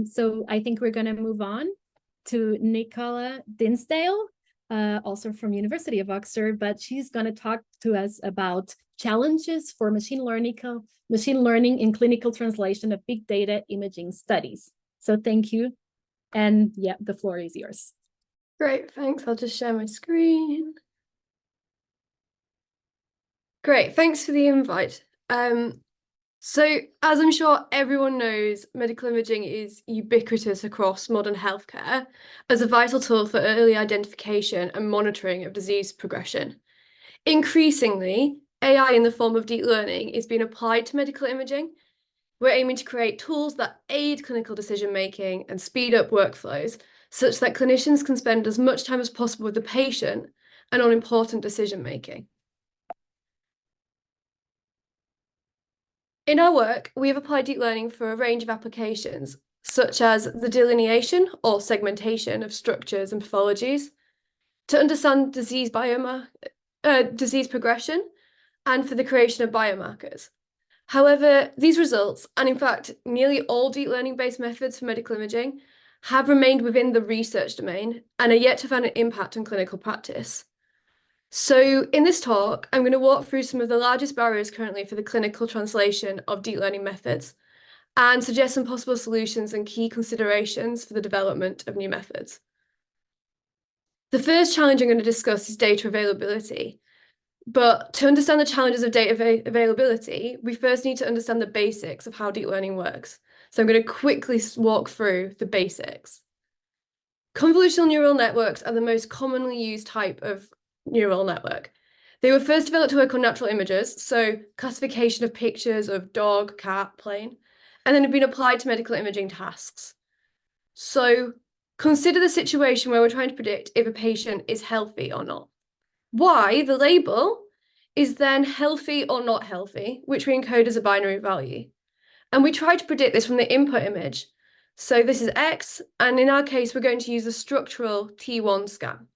So I think we're going to move on to Nicola Dinsdale, also from University of Oxford, but she's going to talk to us about challenges for machine learning in clinical translation of big data imaging studies. So thank you. And yeah, the floor is yours. Great, thanks. I'll just share my screen. Great, thanks for the invite. So as I'm sure everyone knows, medical imaging is ubiquitous across modern healthcare as a vital tool for early identification and monitoring of disease progression. Increasingly, AI in the form of deep learning is being applied to medical imaging. We're aiming to create tools that aid clinical decision-making and speed up workflows such that clinicians can spend as much time as possible with the patient and on important decision-making. In our work, we have applied deep learning for a range of applications, such as the delineation or segmentation of structures and pathologies, to understand disease progression, and for the creation of biomarkers. However, these results, and in fact, nearly all deep learning-based methods for medical imaging, have remained within the research domain and are yet to find an impact on clinical practice. So in this talk, I'm going to walk through some of the largest barriers currently for the clinical translation of deep learning methods and suggest some possible solutions and key considerations for the development of new methods. The first challenge I'm going to discuss is data availability. But to understand the challenges of data availability, we first need to understand the basics of how deep learning works. So I'm going to quickly walk through the basics. Convolutional neural networks are the most commonly used type of neural network. They were first developed to work on natural images, so classification of pictures of dog, cat, plane, and then have been applied to medical imaging tasks. So consider the situation where we're trying to predict if a patient is healthy or not. Y, the label, is then healthy or not healthy, which we encode as a binary value. And we try to predict this from the input image. So this is X, and in our case, we're going to use a structural T1 scan.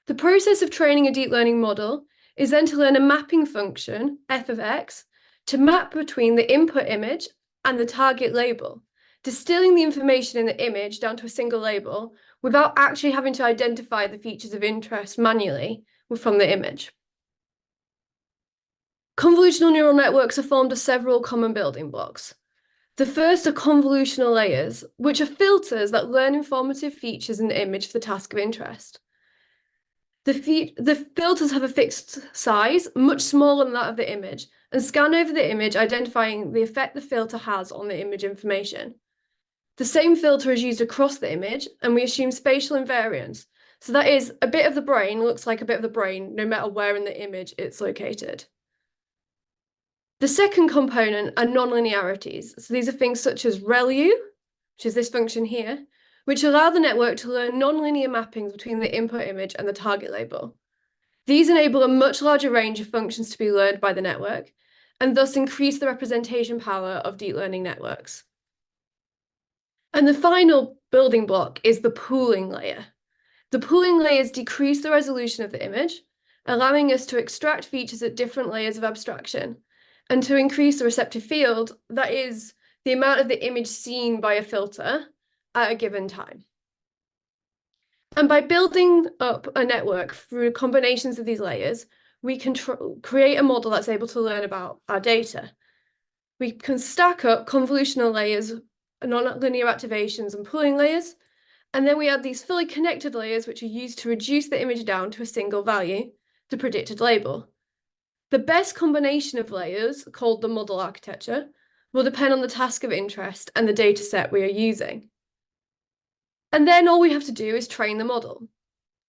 The process of training a deep learning model is then to learn a mapping function, f of x, to map between the input image and the target label, distilling the information in the image down to a single label without actually having to identify the features of interest manually from the image. Convolutional neural networks are formed of several common building blocks. The first are convolutional layers, which are filters that learn informative features in the image for the task of interest. The filters have a fixed size, much smaller than that of the image, and scan over the image, identifying the effect the filter has on the image information. The same filter is used across the image, and we assume spatial invariance. So that is, a bit of the brain looks like a bit of the brain, no matter where in the image it's located. The second component are nonlinearities. So these are things such as ReLU, which is this function here, which allow the network to learn nonlinear mappings between the input image and the target label. These enable a much larger range of functions to be learned by the network, and thus increase the representation power of deep learning networks. And the final building block is the pooling layer. The pooling layers decrease the resolution of the image, allowing us to extract features at different layers of abstraction, and to increase the receptive field, that is, the amount of the image seen by a filter at a given time. And by building up a network through combinations of these layers, we can create a model that's able to learn about our data. We can stack up convolutional layers, nonlinear activations, and pooling layers, and then we add these fully connected layers, which are used to reduce the image down to a single value, the predicted label. The best combination of layers, called the model architecture, will depend on the task of interest and the data set we are using. And then all we have to do is train the model.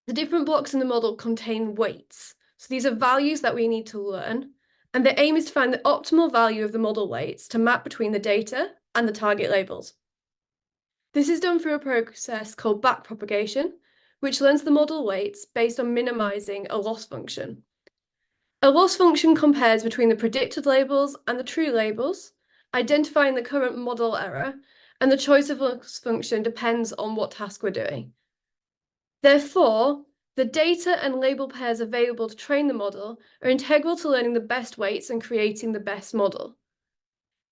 The different blocks in the model contain weights. So these are values that we need to learn, and the aim is to find the optimal value of the model weights to map between the data and the target labels. This is done through a process called backpropagation, which learns the model weights based on minimizing a loss function. A loss function compares between the predicted labels and the true labels, identifying the current model error, and the choice of loss function depends on what task we're doing. Therefore, the data and label pairs available to train the model are integral to learning the best weights and creating the best model.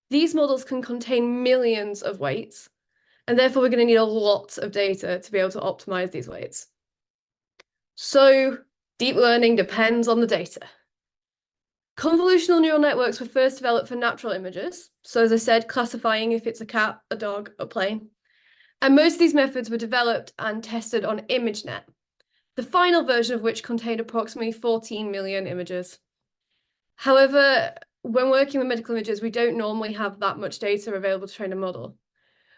These models can contain millions of weights, And therefore, we're going to need a lot of data to be able to optimize these weights. So deep learning depends on the data. Convolutional neural networks were first developed for natural images. So as I said, classifying if it's a cat, a dog, a plane. And most of these methods were developed and tested on ImageNet, the final version of which contained approximately 14 million images. However, when working with medical images, we don't normally have that much data available to train a model.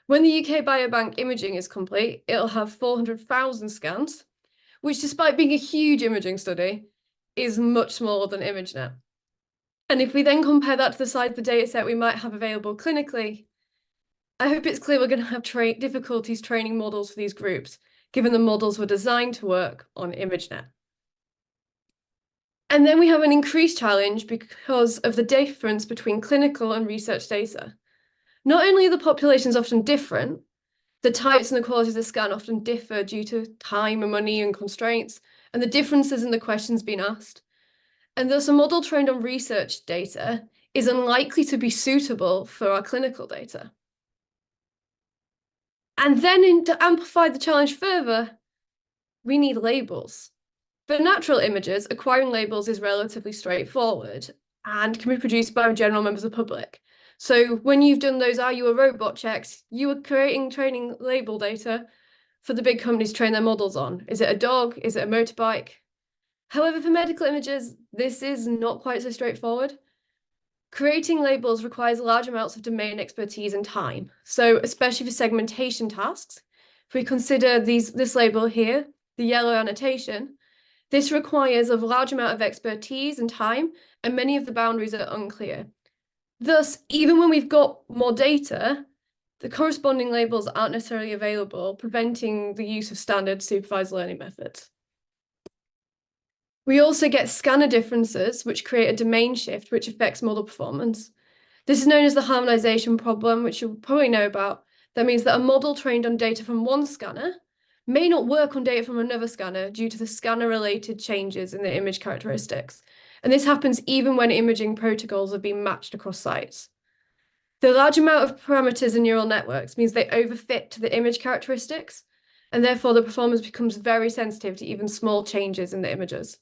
When the UK Biobank imaging is complete, it'll have 400,000 scans, which despite being a huge imaging study, is much smaller than ImageNet. And if we then compare that to the size of the data set we might have available clinically, I hope it's clear we're going to have difficulties training models for these groups, given the models were designed to work on ImageNet. And then we have an increased challenge because of the difference between clinical and research data. Not only are the populations often different, the types and the quality of the scan often differ due to time and money and constraints, and the differences in the questions being asked. And thus a model trained on research data is unlikely to be suitable for our clinical data. And then to amplify the challenge further, we need labels. For natural images, acquiring labels is relatively straightforward and can be produced by general members of the public. So when you've done those "Are you a robot?" checks, you are creating training label data for the big companies to train their models on. Is it a dog? Is it a motorbike? However, for medical images, this is not quite so straightforward. Creating labels requires large amounts of domain expertise and time. So especially for segmentation tasks, if we consider this label here, the yellow annotation, this requires a large amount of expertise and time, and many of the boundaries are unclear. Thus, even when we've got more data, the corresponding labels aren't necessarily available, preventing the use of standard supervised learning methods. We also get scanner differences, which create a domain shift, which affects model performance. This is known as the harmonization problem, which you'll probably know about. That means that a model trained on data from one scanner may not work on data from another scanner due to the scanner-related changes in the image characteristics. And this happens even when imaging protocols are being matched across sites. The large amount of parameters in neural networks means they overfit to the image characteristics, and therefore the performance becomes very sensitive to even small changes in the images.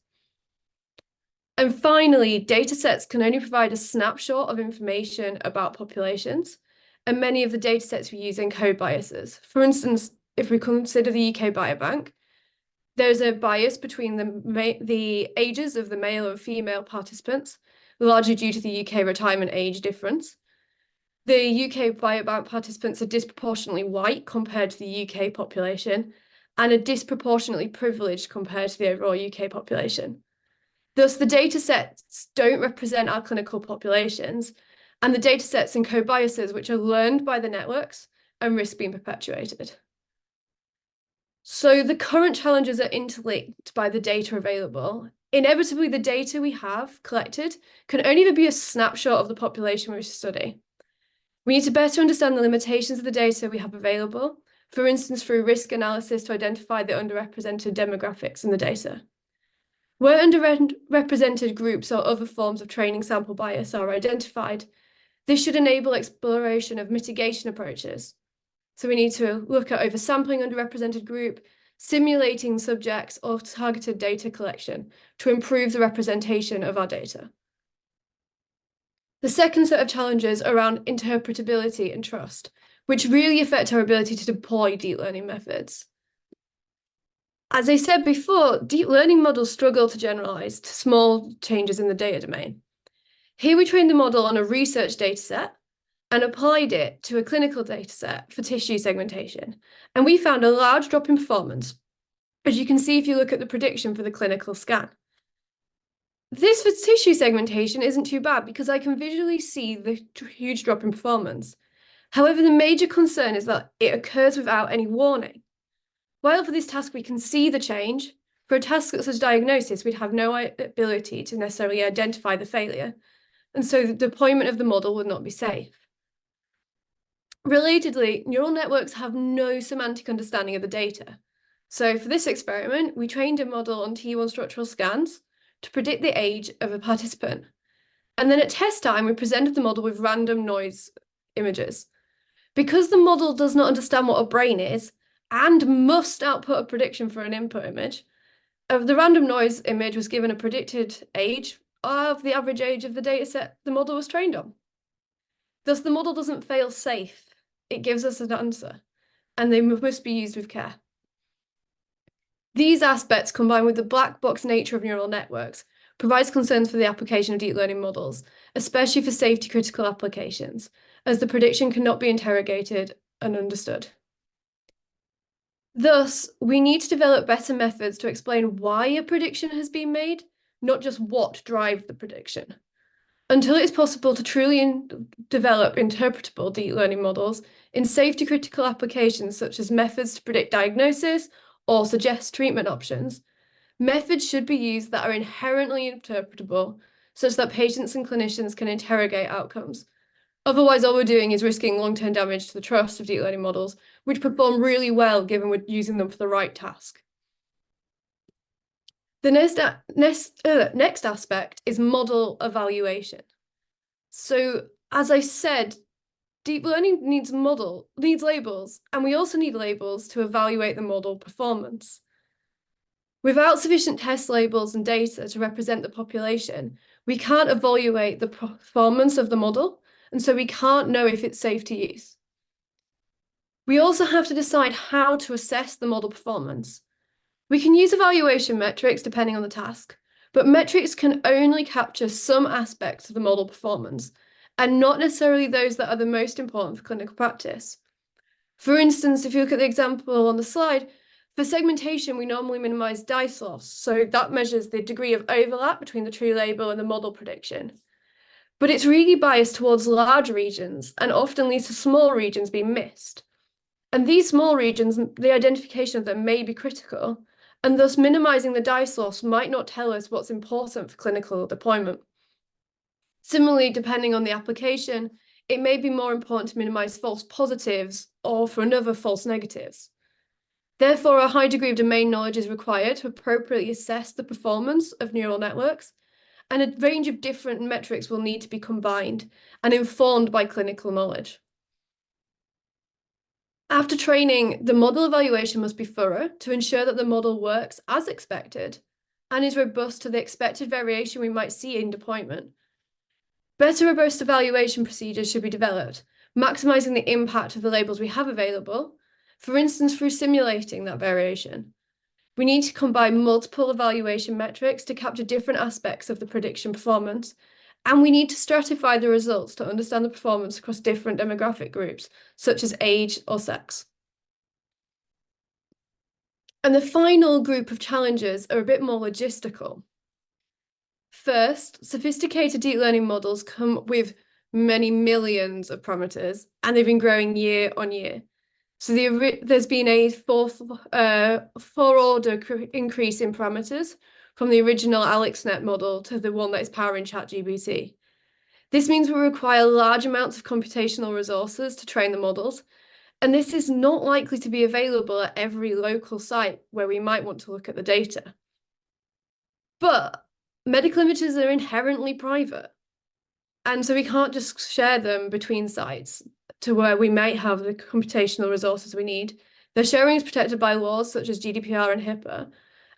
And finally, datasets can only provide a snapshot of information about populations, and many of the datasets we use encode biases. For instance, if we consider the UK Biobank, there's a bias between the ages of the male and female participants, largely due to the UK retirement age difference. The UK Biobank participants are disproportionately white compared to the UK population, and are disproportionately privileged compared to the overall UK population. Thus, the datasets don't represent our clinical populations, and the datasets encode biases which are learned by the networks and risk being perpetuated. So the current challenges are interlinked by the data available. Inevitably, the data we have collected can only be a snapshot of the population we wish to study. We need to better understand the limitations of the data we have available, for instance, through risk analysis to identify the underrepresented demographics in the data. Where underrepresented groups or other forms of training sample bias are identified, this should enable exploration of mitigation approaches. So we need to look at oversampling underrepresented group, simulating subjects, or targeted data collection to improve the representation of our data. The second set of challenges are around interpretability and trust, which really affect our ability to deploy deep learning methods. As I said before, deep learning models struggle to generalize to small changes in the data domain. Here we trained the model on a research dataset and applied it to a clinical dataset for tissue segmentation. And we found a large drop in performance, as you can see if you look at the prediction for the clinical scan. This for tissue segmentation isn't too bad because I can visually see the huge drop in performance. However, the major concern is that it occurs without any warning. While for this task we can see the change, for a task such as diagnosis, we'd have no ability to necessarily identify the failure, and so the deployment of the model would not be safe. Relatedly, neural networks have no semantic understanding of the data. So for this experiment, we trained a model on T1 structural scans to predict the age of a participant. And then at test time, we presented the model with random noise images. Because the model does not understand what a brain is and must output a prediction for an input image, the random noise image was given a predicted age of the average age of the dataset the model was trained on. Thus, the model doesn't fail safe. It gives us an answer, and they must be used with care. These aspects, combined with the black box nature of neural networks, provides concerns for the application of deep learning models, especially for safety critical applications, as the prediction cannot be interrogated and understood. Thus, we need to develop better methods to explain why a prediction has been made, not just what drives the prediction. Until it is possible to truly develop interpretable deep learning models in safety critical applications such as methods to predict diagnosis or suggest treatment options, methods should be used that are inherently interpretable such that patients and clinicians can interrogate outcomes. Otherwise, all we're doing is risking long-term damage to the trust of deep learning models, which perform really well given we're using them for the right task. The next aspect is model evaluation. So, as I said, deep learning needs labels, and we also need labels to evaluate the model performance. Without sufficient test labels and data to represent the population, we can't evaluate the performance of the model, and so we can't know if it's safe to use. We also have to decide how to assess the model performance. We can use evaluation metrics depending on the task, but metrics can only capture some aspects of the model performance, and not necessarily those that are the most important for clinical practice. For instance, if you look at the example on the slide, for segmentation, we normally minimize dice loss, so that measures the degree of overlap between the true label and the model prediction. But it's really biased towards large regions and often leads to small regions being missed. And these small regions, the identification of them may be critical, and thus minimizing the dice loss might not tell us what's important for clinical deployment. Similarly, depending on the application, it may be more important to minimize false positives or for another false negatives. Therefore, a high degree of domain knowledge is required to appropriately assess the performance of neural networks, and a range of different metrics will need to be combined and informed by clinical knowledge. After training, the model evaluation must be thorough to ensure that the model works as expected and is robust to the expected variation we might see in deployment. Better robust evaluation procedures should be developed, maximizing the impact of the labels we have available, for instance, through simulating that variation. We need to combine multiple evaluation metrics to capture different aspects of the prediction performance, and we need to stratify the results to understand the performance across different demographic groups, such as age or sex. And the final group of challenges are a bit more logistical. First, sophisticated deep learning models come with many millions of parameters, and they've been growing year on year. So there's been a four-order increase in parameters from the original AlexNet model to the one that is powering ChatGPT. This means we require large amounts of computational resources to train the models, and this is not likely to be available at every local site where we might want to look at the data. But medical images are inherently private, and so we can't just share them between sites to where we might have the computational resources we need. Their sharing is protected by laws such as GDPR and HIPAA,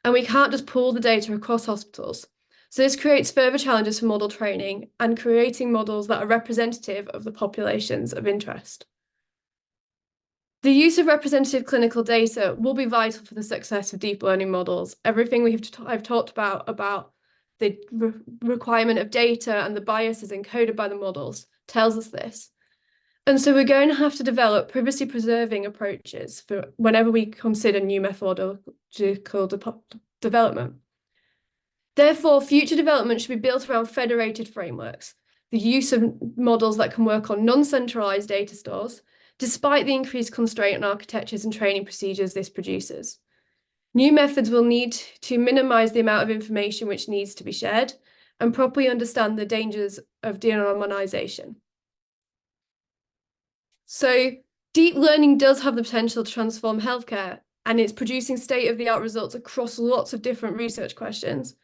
and we can't just pool the data across hospitals. So this creates further challenges for model training and creating models that are representative of the populations of interest. The use of representative clinical data will be vital for the success of deep learning models. Everything I've talked about the requirement of data and the biases encoded by the models tells us this. And so we're going to have to develop privacy-preserving approaches for whenever we consider new methodological development. Therefore, future development should be built around federated frameworks, the use of models that can work on non-centralized data stores, despite the increased constraint on architectures and training procedures this produces. New methods will need to minimize the amount of information which needs to be shared and properly understand the dangers of de-anonymization. So deep learning does have the potential to transform healthcare, and it's producing state-of-the-art results across lots of different research questions.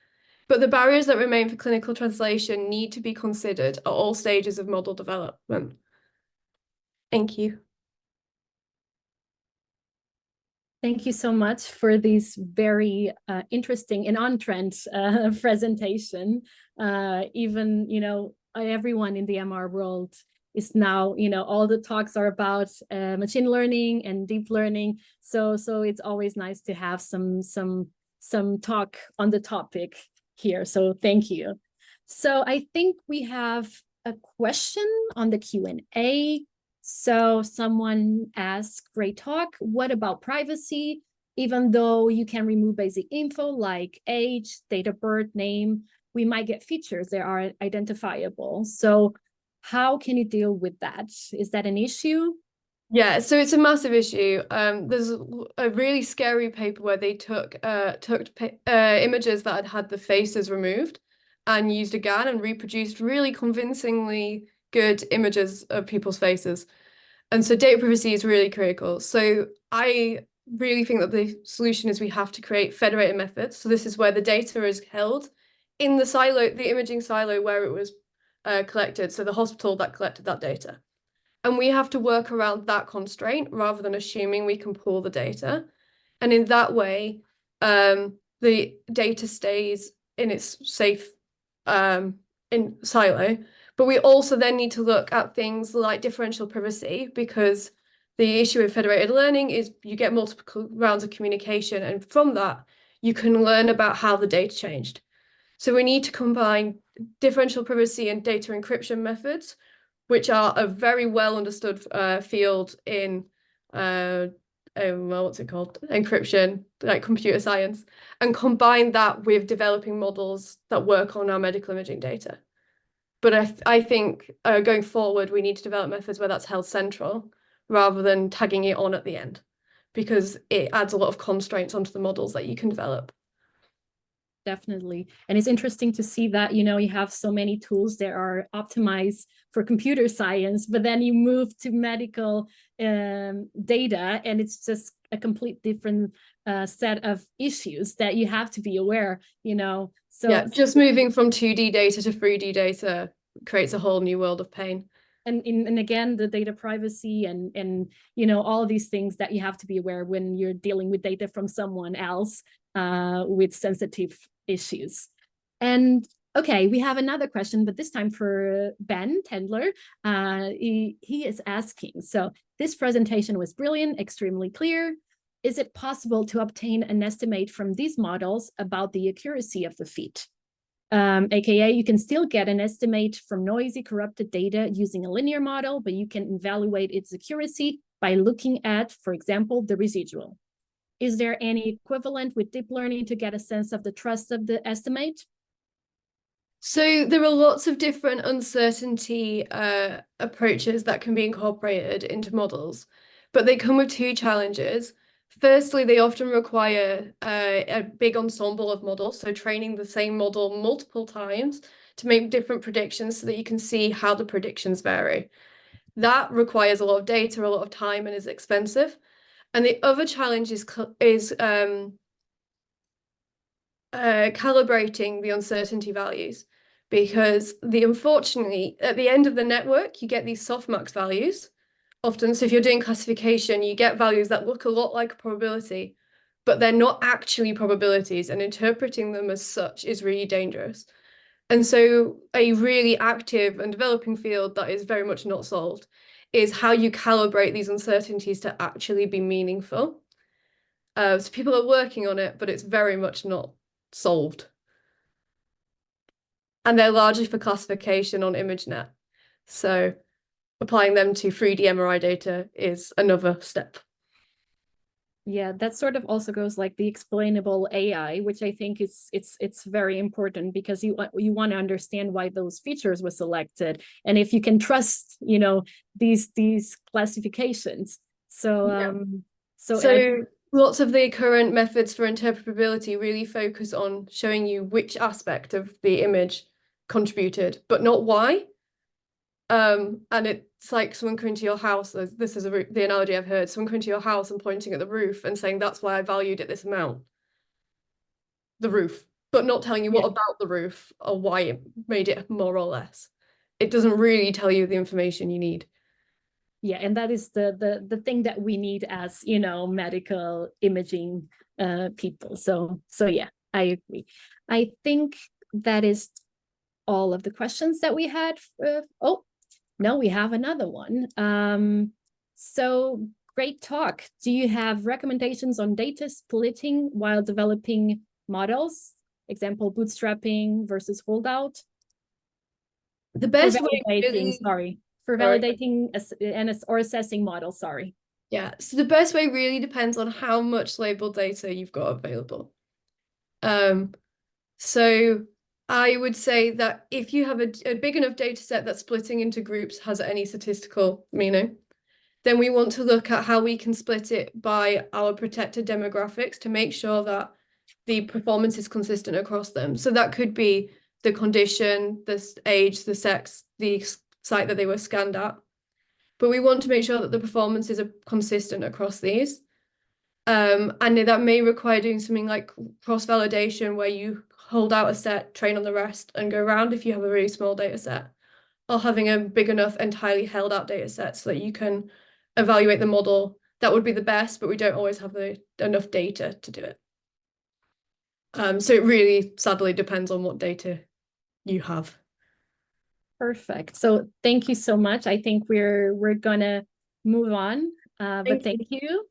But the barriers that remain for clinical translation need to be considered at all stages of model development. Thank you. Thank you so much for this very interesting and on-trend presentation. Even, everyone in the MR world is now, all the talks are about machine learning and deep learning. So it's always nice to have some talk on the topic here. So thank you. So I think we have a question on the Q&A. So someone asked, great talk. What about privacy? Even though you can remove basic info like age, date of birth, name, we might get features that are identifiable. So how can you deal with that? Is that an issue? Yeah, so it's a massive issue. There's a really scary paper where they took images that had the faces removed and used a GAN and reproduced really convincingly good images of people's faces. And so data privacy is really critical. So I really think that the solution is we have to create federated methods. So this is where the data is held in the silo, the imaging silo where it was collected. So the hospital that collected that data. And we have to work around that constraint rather than assuming we can pull the data. And in that way, the data stays in its safe in silo. But we also then need to look at things like differential privacy, because the issue with federated learning is you get multiple rounds of communication, and from that, you can learn about how the data changed. So we need to combine differential privacy and data encryption methods, which are a very well understood field in well, what's it called? Encryption, like computer science, and combine that with developing models that work on our medical imaging data. But I think going forward, we need to develop methods where that's held central rather than tagging it on at the end, because it adds a lot of constraints onto the models that you can develop. Definitely. And it's interesting to see that, you have so many tools that are optimized for computer science, but then you move to medical data and it's just a complete different set of issues that you have to be aware, So yeah, just moving from 2D data to 3D data creates a whole new world of pain. And again, the data privacy and all these things that you have to be aware when you're dealing with data from someone else with sensitive issues. And okay, we have another question, but this time for Ben Tendler. He is asking, so this presentation was brilliant, extremely clear. Is it possible to obtain an estimate from these models about the accuracy of the feat? AKA, you can still get an estimate from noisy, corrupted data using a linear model, but you can evaluate its accuracy by looking at, for example, the residual. Is there any equivalent with deep learning to get a sense of the trust of the estimate? So there are lots of different uncertainty approaches that can be incorporated into models, but they come with two challenges. Firstly, they often require a big ensemble of models, so training the same model multiple times to make different predictions so that you can see how the predictions vary. That requires a lot of data, a lot of time, and is expensive. And the other challenge is calibrating the uncertainty values, because unfortunately at the end of the network you get these softmax values often. So if you're doing classification, you get values that look a lot like a probability, but they're not actually probabilities, and interpreting them as such is really dangerous. And so a really active and developing field that is very much not solved is how you calibrate these uncertainties to actually be meaningful. So people are working on it, but it's very much not solved. And they're largely for classification on ImageNet. So applying them to 3D MRI data is another step. Yeah, that sort of also goes like the explainable AI, which I think is it's very important, because you want to understand why those features were selected and if you can trust, these classifications. So Yeah. so Lots of the current methods for interpretability really focus on showing you which aspect of the image contributed, but not why. And it's like someone coming to your house. This is the analogy I've heard. Someone coming to your house and pointing at the roof and saying, that's why I valued it this amount. The roof, but not telling you yeah. what about the roof or why it made it more or less. It doesn't really tell you the information you need. Yeah, and that is the thing that we need as, you know, medical imaging people. So yeah, I agree. I think that is all of the questions that we had. Oh, no, we have another one. So great talk. Do you have recommendations on data splitting while developing models? Example, bootstrapping versus holdout. The For best way validating, really, sorry. For sorry. validating or assessing models, sorry. Yeah, so the best way really depends on how much labeled data you've got available. Um, so I would say that if you have a big enough data set that splitting into groups has any statistical meaning, then we want to look at how we can split it by our protected demographics to make sure that the performance is consistent across them. So that could be the condition, the age, the sex, the site that they were scanned at. But we want to make sure that the performances are consistent across these. And that may require doing something like cross-validation where you hold out a set, train on the rest, and go around if you have a really small data set, or having a big enough entirely held out data set so that you can evaluate the model. That would be the best, but we don't always have enough data to do it. So it really sadly depends on what data you have. Perfect. So thank you so much. I think we're gonna move on. But thank you.